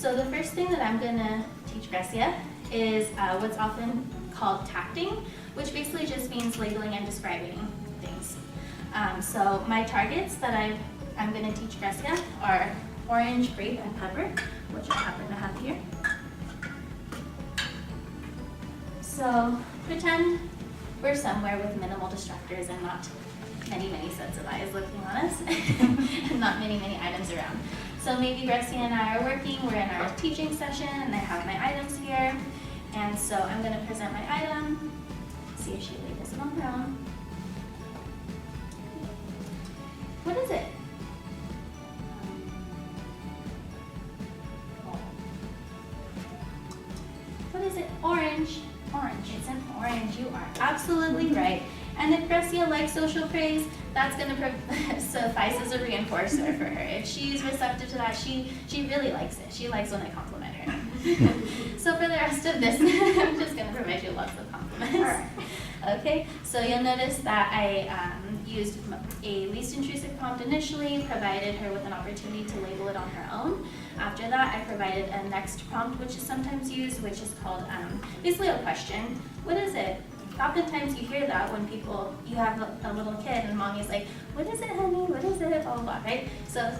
So the first thing that I'm going to teach Grecia is what's often called tacting, which basically just means labeling and describing things. So my targets that I'm going to teach Grecia are orange, grape, and pepper, which I happen to have here. So pretend we're somewhere with minimal distractors and not many sets of eyes looking on us, and not many items around. So maybe Grecia and I are working, we're in our teaching session, and I have my items here. And so I'm going to present my item, see if she labels it on her own. What is it? What is it? Orange. Orange. It's an orange. You are absolutely right. And if Grecia likes social praise, that's going to suffice as a reinforcer for her. If she's receptive to that, she really likes it. She likes when I compliment her. So for the rest of this, I'm just going to provide you lots of compliments. All right. Okay, so you'll notice that I used a least intrusive prompt initially, provided her with an opportunity to label it on her own. After that, I provided a next prompt, which is sometimes used, which is called basically a question. What is it? Oftentimes you hear that when you have a little kid and mommy's like, what is it, honey? What is it? Blah, blah, blah, right? So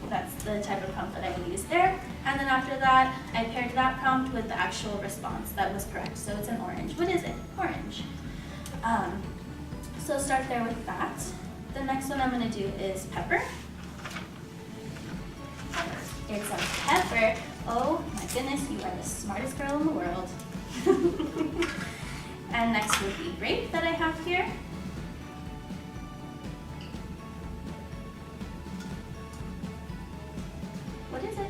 that's the type of prompt that I would use there. And then after that, I paired that prompt with the actual response that was correct. So it's an orange. What is it? Orange. So start there with that. The next one I'm going to do is pepper. It's a pepper. Oh my goodness, you are the smartest girl in the world. And next would be grape that I have here. What is it?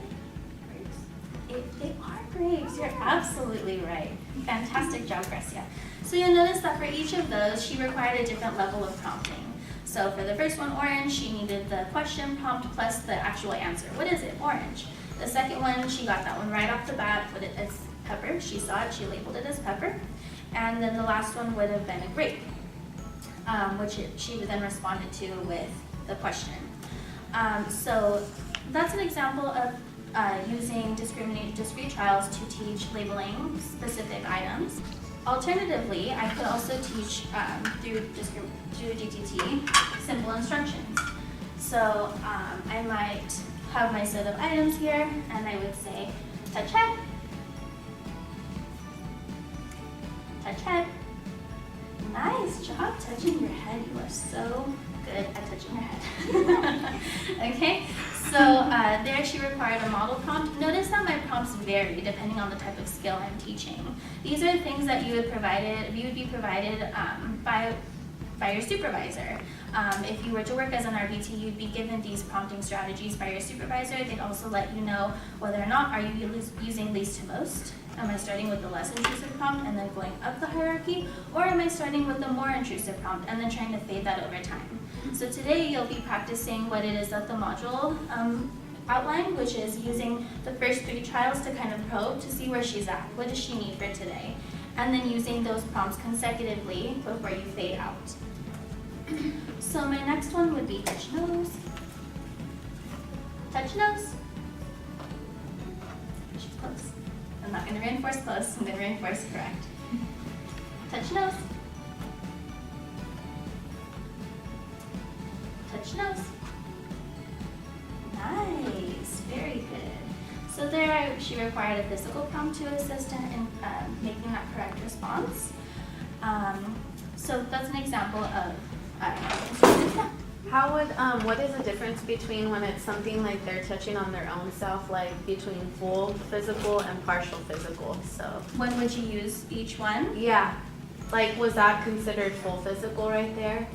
Grapes. They are grapes. You're absolutely right. Fantastic job, Grecia. So you'll notice that for each of those, she required a different level of prompting. So for the first one, orange, she needed the question prompt plus the actual answer. What is it? Orange. The second one, she got that one right off the bat, but it's pepper. She saw it, she labeled it as pepper. And then the last one would have been a grape, which she then responded to with the question. So that's an example of using discrete trials to teach labeling specific items. Alternatively, I could also teach through DTT simple instructions. So I might have my set of items here, and I would say, touch head, touch head. Nice job touching your head. You are so good at touching your head. Okay, so there she required a model prompt. Notice that my prompts vary depending on the type of skill I'm teaching. These are things that you would be provided by your supervisor. If you were to work as an RBT, you'd be given these prompting strategies by your supervisor. They'd also let you know whether or not are you using least to most. Am I starting with the less intrusive prompt and then going up the hierarchy? Or am I starting with the more intrusive prompt and then trying to fade that over time? So today you'll be practicing what it is that the module outlined, which is using the first 3 trials to kind of probe to see where she's at. What does she need for today? And then using those prompts consecutively before you fade out. So my next one would be touch nose. Touch nose. She's close. I'm not going to reinforce close, I'm going to reinforce correct. Touch nose. Touch nose. Nice, very good. So there she required a physical prompt to assist in making that correct response. So that's an example of How would, what is the difference between when it's something like they're touching on their own self, like between full physical and partial physical? So when would you use each one? Yeah, like was that considered full physical right there?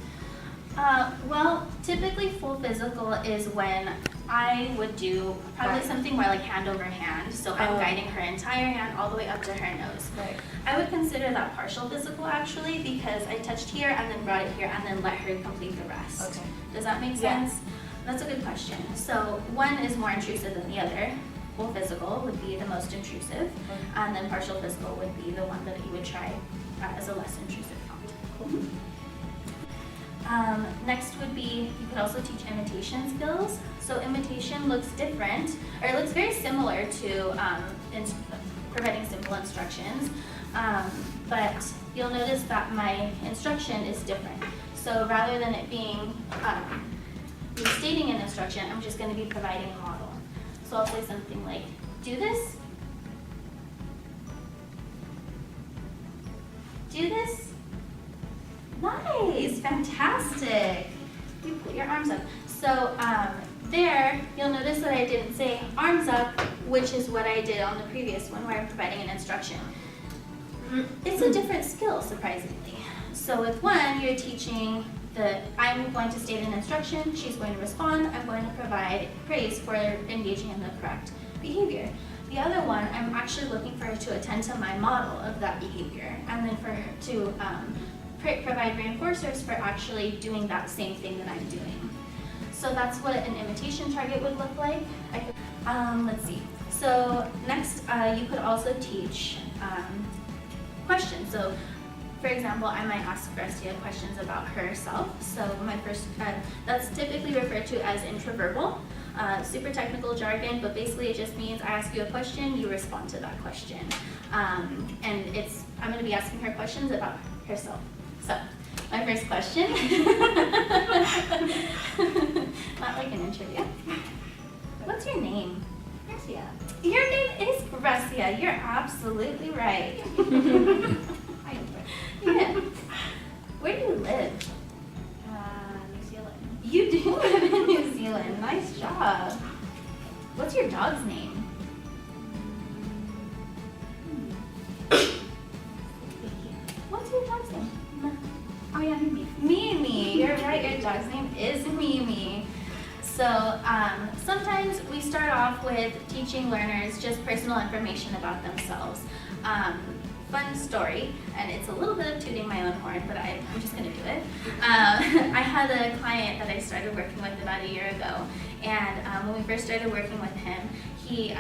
Well, typically full physical is when I would do probably something more like hand over hand. So I'm guiding her entire hand all the way up to her nose. Right. I would consider that partial physical actually because I touched here and then brought it here and then let her complete the rest. Okay. Does that make sense? That's a good question. So one is more intrusive than the other. Full physical would be the most intrusive, and then partial physical would be the one that you would try as a less intrusive prompt. Cool. Next would be, you could also teach imitation skills. So So imitation looks different, or it looks very similar to providing simple instructions, but you'll notice that my instruction is different. So rather than it being me stating an instruction, I'm just going to be providing a model. So I'll say something like, do this, do this. Nice, fantastic. You put your arms up. So there, you'll notice that I didn't say arms up, which is what I did on the previous one where I'm providing an instruction. It's a different skill, surprisingly. So with one, you're teaching I'm going to state an instruction, she's going to respond, I'm going to provide praise for engaging in the correct behavior. The other one, I'm actually looking for her to attend to my model of that behavior, and then for her to provide reinforcers for actually doing that same thing that I'm doing. So that's what an imitation target would look like. Let's see. So next, you could also teach questions. So for example, I might ask Gracia questions about herself. So my first, that's typically referred to as intraverbal, super technical jargon, but basically it just means I ask you a question, you respond to that question. And I'm gonna be asking her questions about herself. So, my first question, not like an interview. What's your name? Gracia. Your name is Gracia, you're absolutely right. I am Gracia. Yeah. Where do you live? New Zealand. You do live in New Zealand. Nice job. What's your dog's name? What's your dog's name? Oh yeah, Mimi. Mimi. You're right. Your dog's name is Mimi. So sometimes we start off with teaching learners just personal information about themselves. Fun story, and it's a little bit of tooting my own horn, but I'm just going to do it. I had a client that I started working with about a year ago, and when we first started working with him, he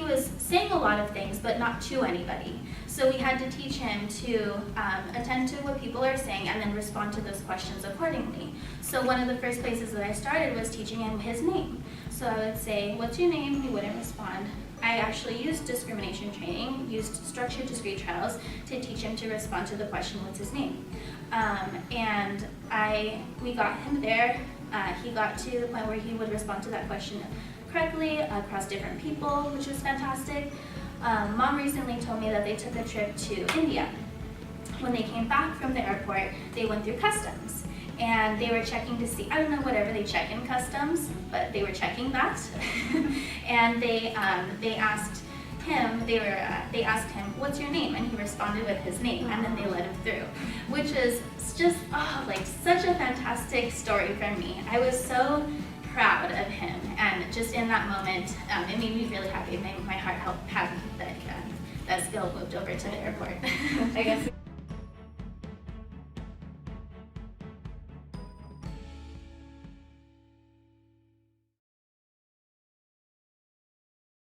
was saying a lot of things, but not to anybody. So we had to teach him to attend to what people are saying and then respond to those questions accordingly. So one of the first places that I started was teaching him his name. So I would say, what's your name? He wouldn't respond. I actually used discrimination training, used structured discrete trials to teach him to respond to the question, what's his name? And we got him there. He got to the point where he would respond to that question correctly across different people, which was fantastic. Mom recently told me that they took a trip to India. When they came back from the airport, they went through customs. And they were checking to see, I don't know, whatever they check in customs, but they were checking that. And they asked him, they asked him, what's your name? And he responded with his name, and then they let him through, which is just, like such a fantastic story for me. I was so proud of him, and just in that moment, it made me really happy. My heart helped have that skill moved over to the airport. I guess